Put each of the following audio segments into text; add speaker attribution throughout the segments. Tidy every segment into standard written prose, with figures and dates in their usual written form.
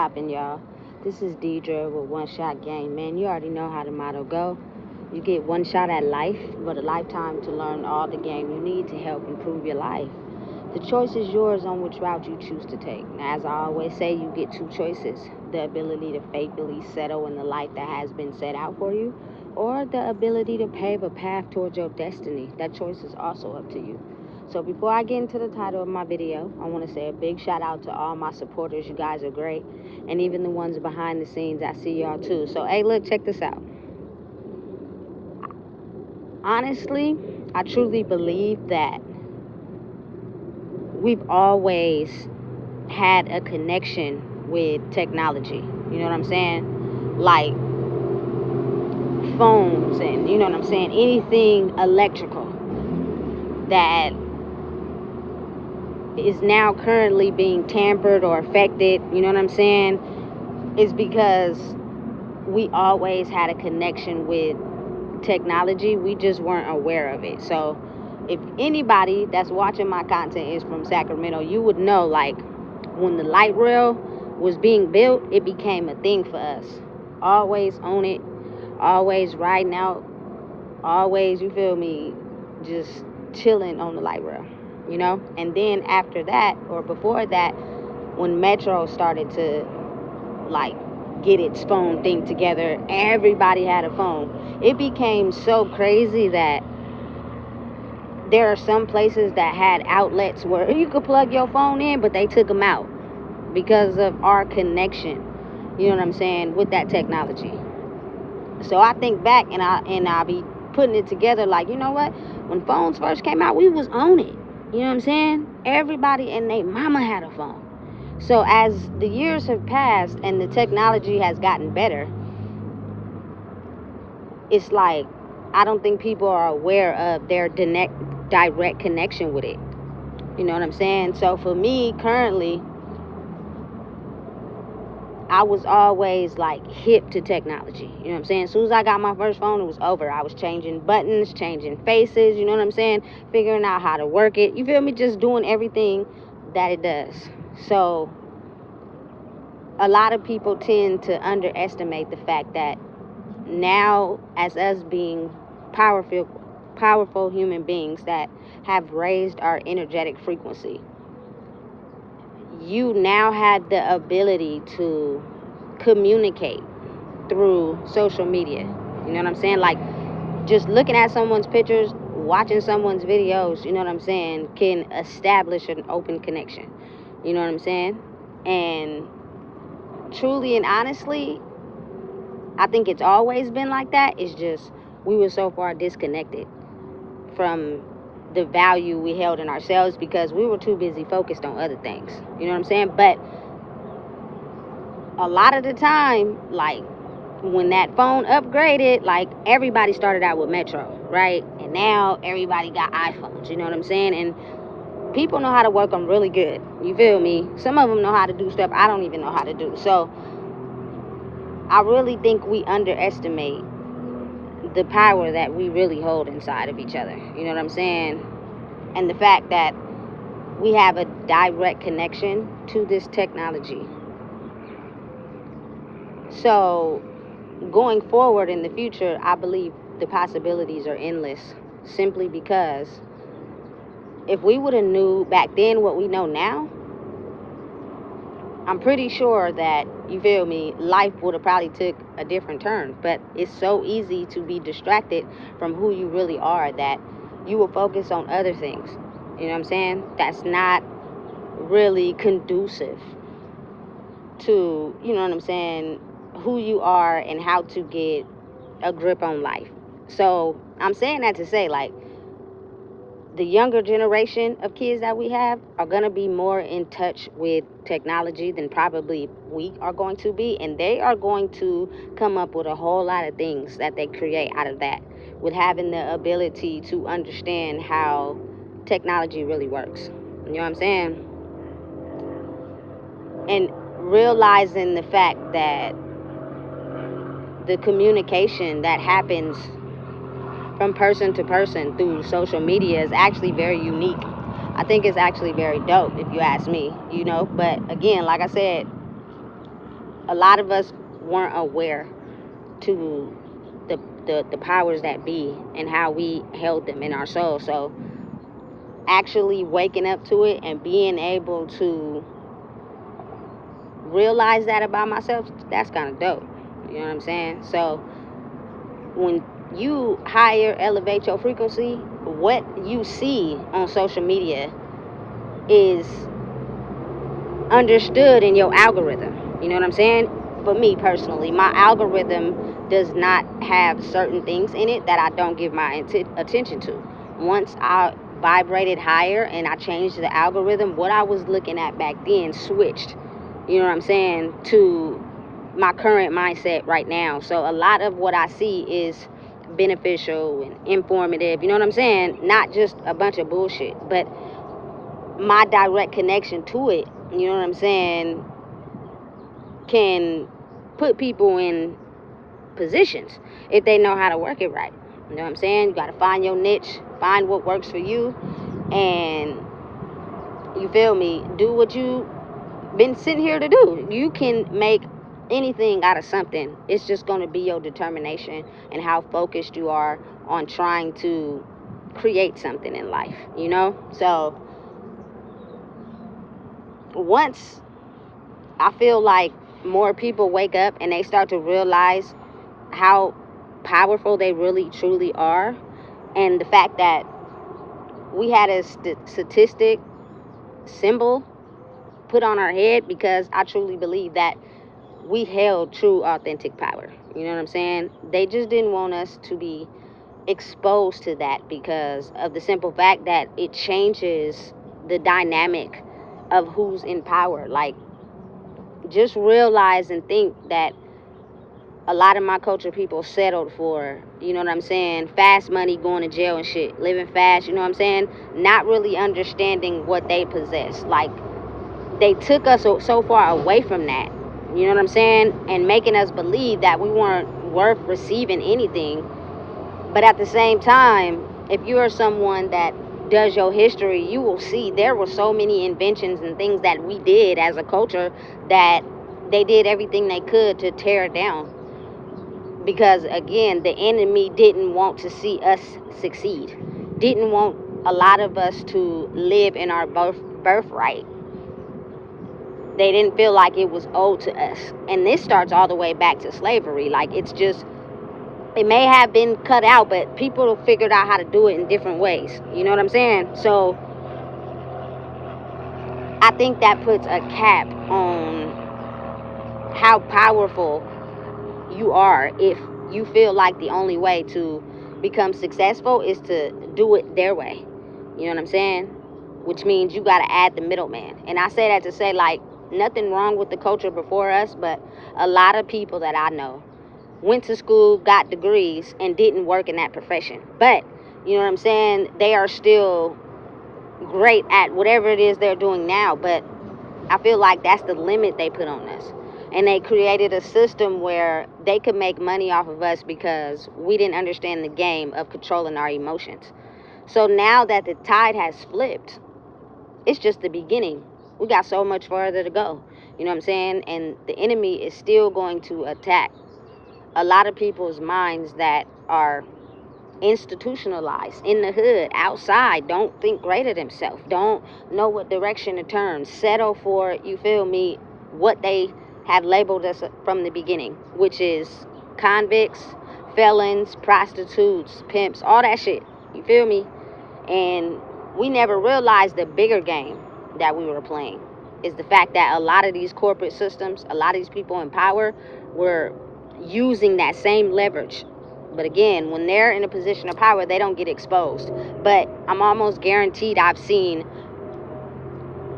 Speaker 1: poppin', y'all? This is Deidre with One Shot Game. Man, you already know how the motto go. You get one shot at life, but a lifetime to learn all the game you need to help improve your life. The choice is yours on which route you choose to take. Now, as I always say, you get two choices: the ability to faithfully settle in the life that has been set out for you, or the ability to pave a path towards your destiny. That choice is also up to you. So before I get into the title of my video, I want to say a big shout out to all my supporters. You guys are great. And even the ones behind the scenes, I see y'all too. So, hey, look, check this out. Honestly, I truly believe that we've always had a connection with technology. You know what I'm saying? Like phones and, you know what I'm saying? Anything electrical that is now currently being tampered or affected, you know what I'm saying, is because we always had a connection with technology. We just weren't aware of it. So if anybody that's watching my content is from Sacramento, you would know, like, when the light rail was being built, it became a thing for us. Always on it, always riding out, always, you feel me, just chilling on the light rail, you know? And then after that, or before that, when Metro started to, like, get its phone thing together, everybody had a phone. It became so crazy that there are some places that had outlets where you could plug your phone in, but they took them out because of our connection, you know what I'm saying, with that technology. So I think back and I'll be putting it together like, you know what, when phones first came out, we was on it, you know what I'm saying? Everybody and their mama had a phone. So as the years have passed and the technology has gotten better, it's like, I don't think people are aware of their direct connection with it. You know what I'm saying? So for me, currently, I was always like hip to technology. You know what I'm saying? As soon as I got my first phone, it was over. I was changing buttons, changing faces, you know what I'm saying? Figuring out how to work it. You feel me? Just doing everything that it does. So a lot of people tend to underestimate the fact that now, as us being powerful human beings that have raised our energetic frequency, you now have the ability to communicate through social media. You know what I'm saying? Like, just looking at someone's pictures, watching someone's videos, you know what I'm saying, can establish an open connection. You know what I'm saying? And truly and honestly, I think it's always been like that. It's just we were so far disconnected from the value we held in ourselves because we were too busy focused on other things. You know what I'm saying? But a lot of the time, like, when that phone upgraded, like, everybody started out with Metro, right? And now everybody got iPhones, you know what I'm saying? And people know how to work them really good. You feel me? Some of them know how to do stuff I don't even know how to do. So I really think we underestimate the power that we really hold inside of each other. You know what I'm saying? And the fact that we have a direct connection to this technology. So going forward in the future, I believe the possibilities are endless, simply because if we would have knew back then what we know now, I'm pretty sure that, you feel me, life would have probably took a different turn. But it's so easy to be distracted from who you really are that you will focus on other things. You know what I'm saying? That's not really conducive to, you know what I'm saying, who you are and how to get a grip on life. So I'm saying that to say, like, the younger generation of kids that we have are going to be more in touch with technology than probably we are going to be. And they are going to come up with a whole lot of things that they create out of that, with having the ability to understand how technology really works. You know what I'm saying? And realizing the fact that the communication that happens from person to person through social media is actually very unique. I think it's actually very dope, if you ask me, you know. But again, like I said, a lot of us weren't aware to the powers that be and how we held them in our soul. So actually waking up to it and being able to realize that about myself, that's kind of dope. You know what I'm saying? So when you higher elevate your frequency, what you see on social media is understood in your algorithm. You know what I'm saying? For me personally, my algorithm does not have certain things in it that I don't give my attention to. Once I vibrated higher and I changed the algorithm, what I was looking at back then switched, you know what I'm saying, to my current mindset right now. So a lot of what I see is beneficial and informative, you know what I'm saying? Not just a bunch of bullshit, but my direct connection to it, you know what I'm saying, can put people in positions if they know how to work it right. You know what I'm saying? You got to find your niche, find what works for you, and you feel me, do what you been sitting here to do. You can make anything out of something. It's just going to be your determination and how focused you are on trying to create something in life, you know? So once I feel like more people wake up and they start to realize how powerful they really truly are, and the fact that we had a statistic symbol put on our head, because I truly believe that we held true authentic power. You know what I'm saying? They just didn't want us to be exposed to that because of the simple fact that it changes the dynamic of who's in power. Like, just realize and think that a lot of my culture people settled for, you know what I'm saying, fast money, going to jail and shit, living fast, you know what I'm saying, not really understanding what they possess. Like, they took us so far away from that, you know what I'm saying, and making us believe that we weren't worth receiving anything. But at the same time, if you are someone that does your history, you will see there were so many inventions and things that we did as a culture that they did everything they could to tear it down. Because again, the enemy didn't want to see us succeed, didn't want a lot of us to live in our birthright. They didn't feel like it was owed to us. And this starts all the way back to slavery. Like, it's just, it may have been cut out, but people figured out how to do it in different ways. You know what I'm saying? So I think that puts a cap on how powerful you are if you feel like the only way to become successful is to do it their way. You know what I'm saying? Which means you got to add the middleman. And I say that to say, like, nothing wrong with the culture before us, but a lot of people that I know went to school, got degrees, and didn't work in that profession. But, you know what I'm saying, they are still great at whatever it is they're doing now. But I feel like that's the limit they put on us. And they created a system where they could make money off of us because we didn't understand the game of controlling our emotions. So now that the tide has flipped, it's just the beginning. We got so much further to go. You know what I'm saying? And the enemy is still going to attack a lot of people's minds that are institutionalized in the hood, outside, don't think great of themselves, don't know what direction to turn, settle for, you feel me, what they have labeled us from the beginning, which is convicts, felons, prostitutes, pimps, all that shit, you feel me? And we never realized the bigger game that we were playing is the fact that a lot of these corporate systems, a lot of these people in power were using that same leverage. But again, when they're in a position of power, they don't get exposed. But I'm almost guaranteed I've seen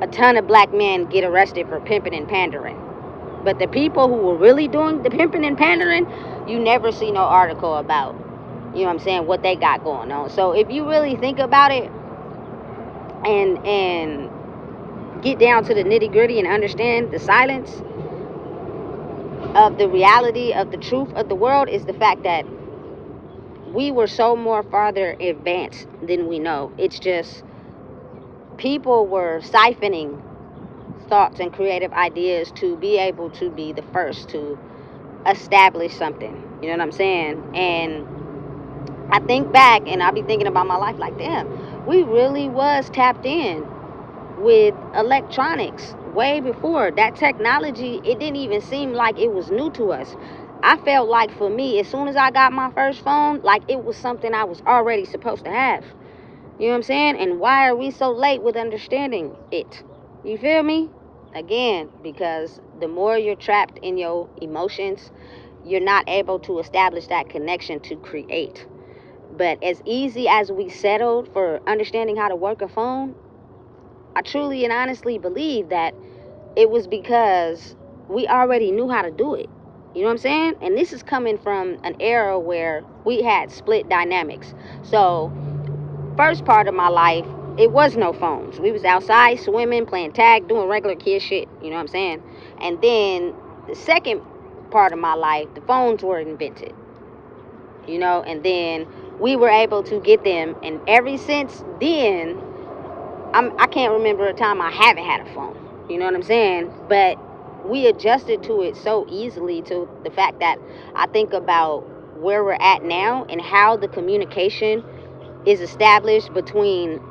Speaker 1: a ton of black men get arrested for pimping and pandering. But the people who were really doing the pimping and pandering, you never see no article about, you know what I'm saying, what they got going on. So if you really think about it and get down to the nitty gritty and understand the silence of the reality of the truth of the world, is the fact that we were so more farther advanced than we know. It's just people were siphoning thoughts and creative ideas to be able to be the first to establish something. You know what I'm saying? And I think back and I be thinking about my life like, damn, we really was tapped in with electronics way before that technology. It didn't even seem like it was new to us. I felt like, for me, as soon as I got my first phone, like it was something I was already supposed to have. You know what I'm saying? And why are we so late with understanding it? You feel me? Again, because the more you're trapped in your emotions, you're not able to establish that connection to create. But as easy as we settled for understanding how to work a phone, I truly and honestly believe that it was because we already knew how to do it. You know what I'm saying? And this is coming from an era where we had split dynamics. So, first part of my life, it was no phones. We was outside swimming, playing tag, doing regular kid shit. You know what I'm saying? And then the second part of my life, the phones were invented. You know, and then we were able to get them. And ever since then, I can't remember a time I haven't had a phone. You know what I'm saying? But we adjusted to it so easily, to the fact that I think about where we're at now and how the communication is established between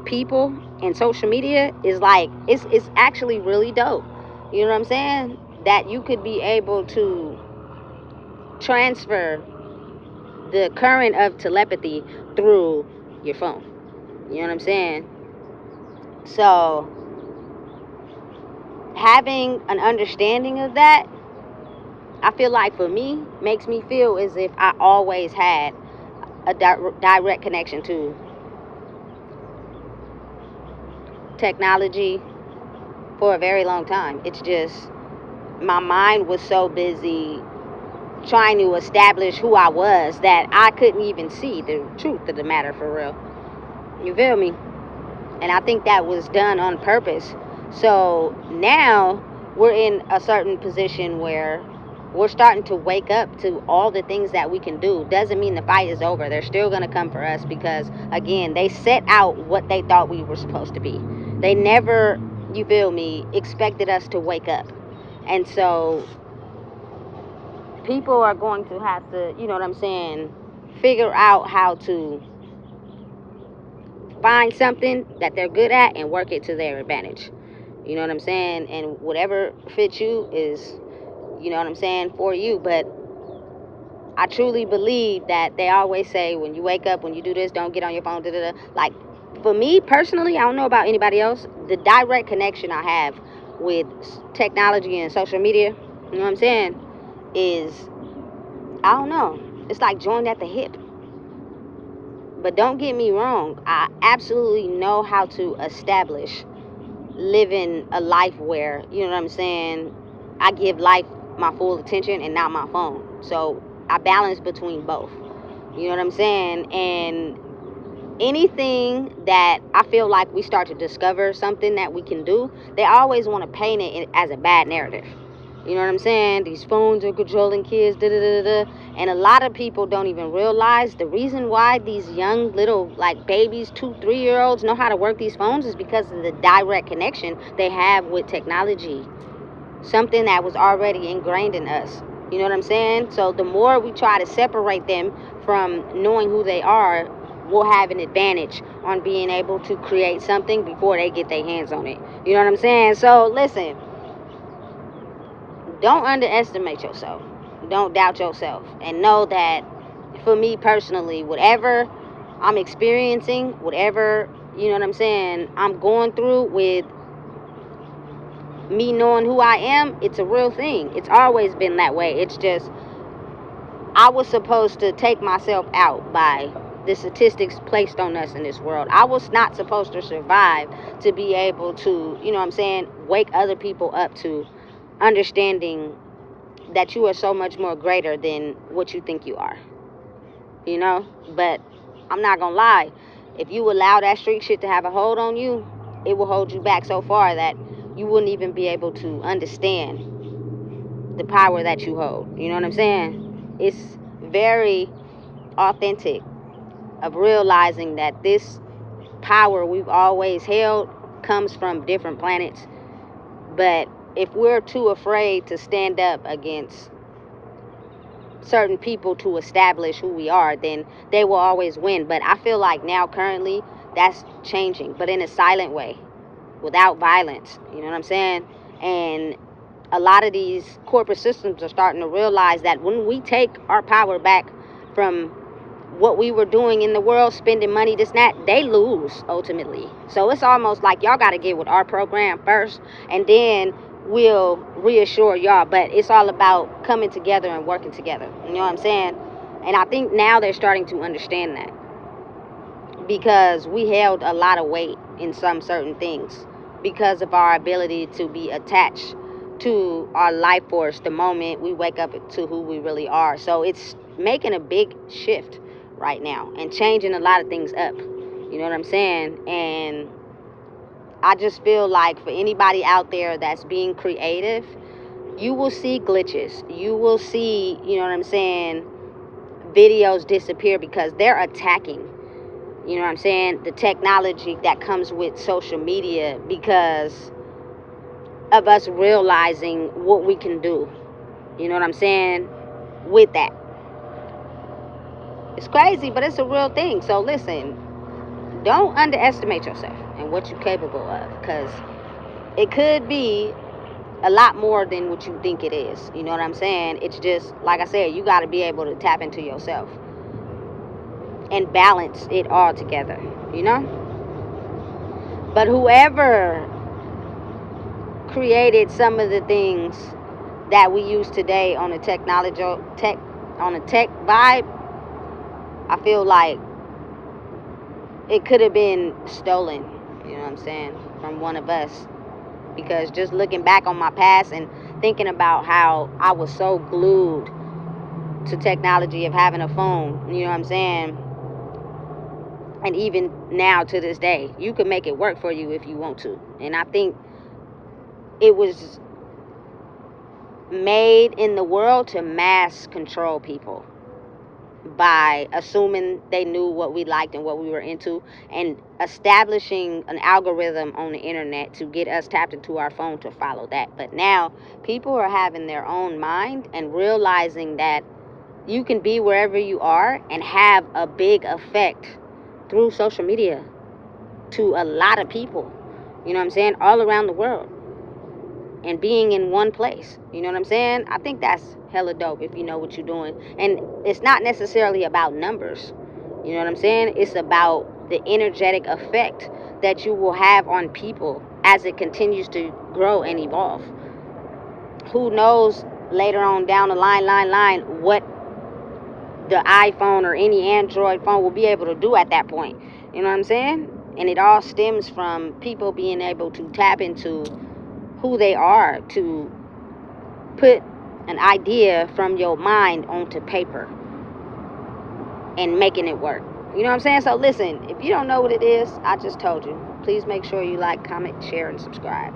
Speaker 1: people and social media is like, it's actually really dope. You know what I'm saying? That you could be able to transfer the current of telepathy through your phone. You know what I'm saying? So having an understanding of that, I feel like, for me, makes me feel as if I always had a direct connection to technology for a very long time. It's just my mind was so busy trying to establish who I was that I couldn't even see the truth of the matter, for real. You feel me? And I think that was done on purpose. So now we're in a certain position where we're starting to wake up to all the things that we can do. Doesn't mean the fight is over. They're still going to come for us because, again, they set out what they thought we were supposed to be. They never, you feel me, expected us to wake up. And so people are going to have to, you know what I'm saying, figure out how to find something that they're good at and work it to their advantage. You know what I'm saying? And whatever fits you is, you know what I'm saying, for you. But I truly believe that they always say, when you wake up, when you do this, don't get on your phone, da-da-da. Like, for me personally, I don't know about anybody else, the direct connection I have with technology and social media, you know what I'm saying, is, I don't know, it's like joined at the hip. But don't get me wrong, I absolutely know how to establish living a life where, you know what I'm saying, I give life my full attention and not my phone. So I balance between both. You know what I'm saying? And anything that I feel like we start to discover something that we can do, they always want to paint it as a bad narrative. You know what I'm saying? These phones are controlling kids, da da da da. And a lot of people don't even realize the reason why these young little, like, babies, 2-3-year-olds know how to work these phones is because of the direct connection they have with technology. Something that was already ingrained in us. You know what I'm saying? So the more we try to separate them from knowing who they are, we'll have an advantage on being able to create something before they get their hands on it. You know what I'm saying? So listen, don't underestimate yourself. Don't doubt yourself. And know that, for me personally, whatever I'm experiencing, whatever, you know what I'm saying, I'm going through with me knowing who I am, it's a real thing. It's always been that way. It's just, I was supposed to take myself out by the statistics placed on us in this world. I was not supposed to survive to be able to, you know what I'm saying, wake other people up to understanding that you are so much more greater than what you think you are. You know? But I'm not gonna lie, if you allow that street shit to have a hold on you, it will hold you back so far that you wouldn't even be able to understand the power that you hold. You know what I'm saying? It's very authentic of realizing that this power we've always held comes from different planets, But if we're too afraid to stand up against certain people to establish who we are, then they will always win. But I feel like now currently that's changing, but in a silent way, without violence. You know what I'm saying? And a lot of these corporate systems are starting to realize that when we take our power back from what we were doing in the world, spending money, this and that, they lose ultimately. So it's almost like y'all got to get with our program first, and then we'll reassure y'all. But it's all about coming together and working together. You know what I'm saying? And I think now they're starting to understand that, because we held a lot of weight in some certain things because of our ability to be attached to our life force the moment we wake up to who we really are. So it's making a big shift right now and changing a lot of things up. You know what I'm saying? And I just feel like for anybody out there that's being creative, you will see glitches. You will see, you know what I'm saying, videos disappear because they're attacking, you know what I'm saying, the technology that comes with social media, because of us realizing what we can do. You know what I'm saying? With that. It's crazy, but it's a real thing. So listen, don't underestimate yourself and what you're capable of, because it could be a lot more than what you think it is. You know what I'm saying? It's just, like I said, you got to be able to tap into yourself and balance it all together, you know? But whoever created some of the things that we use today on a tech vibe, I feel like it could have been stolen, you know what I'm saying, from one of us. Because just looking back on my past and thinking about how I was so glued to technology of having a phone, you know what I'm saying, and even now to this day, you can make it work for you if you want to. And I think it was made in the world to mass control people by assuming they knew what we liked and what we were into, and establishing an algorithm on the internet to get us tapped into our phone to follow that. But now people are having their own mind and realizing that you can be wherever you are and have a big effect through social media to a lot of people, you know what I'm saying, all around the world, and being in one place. You know what I'm saying? I think that's hella dope if you know what you're doing. And it's not necessarily about numbers. You know what I'm saying? It's about the energetic effect that you will have on people as it continues to grow and evolve. Who knows later on down the line what the iPhone or any Android phone will be able to do at that point. You know what I'm saying? And it all stems from people being able to tap into who they are, to put an idea from your mind onto paper and making it work. You know what I'm saying? So listen, if you don't know what it is, I just told you. Please make sure you like, comment, share, and subscribe.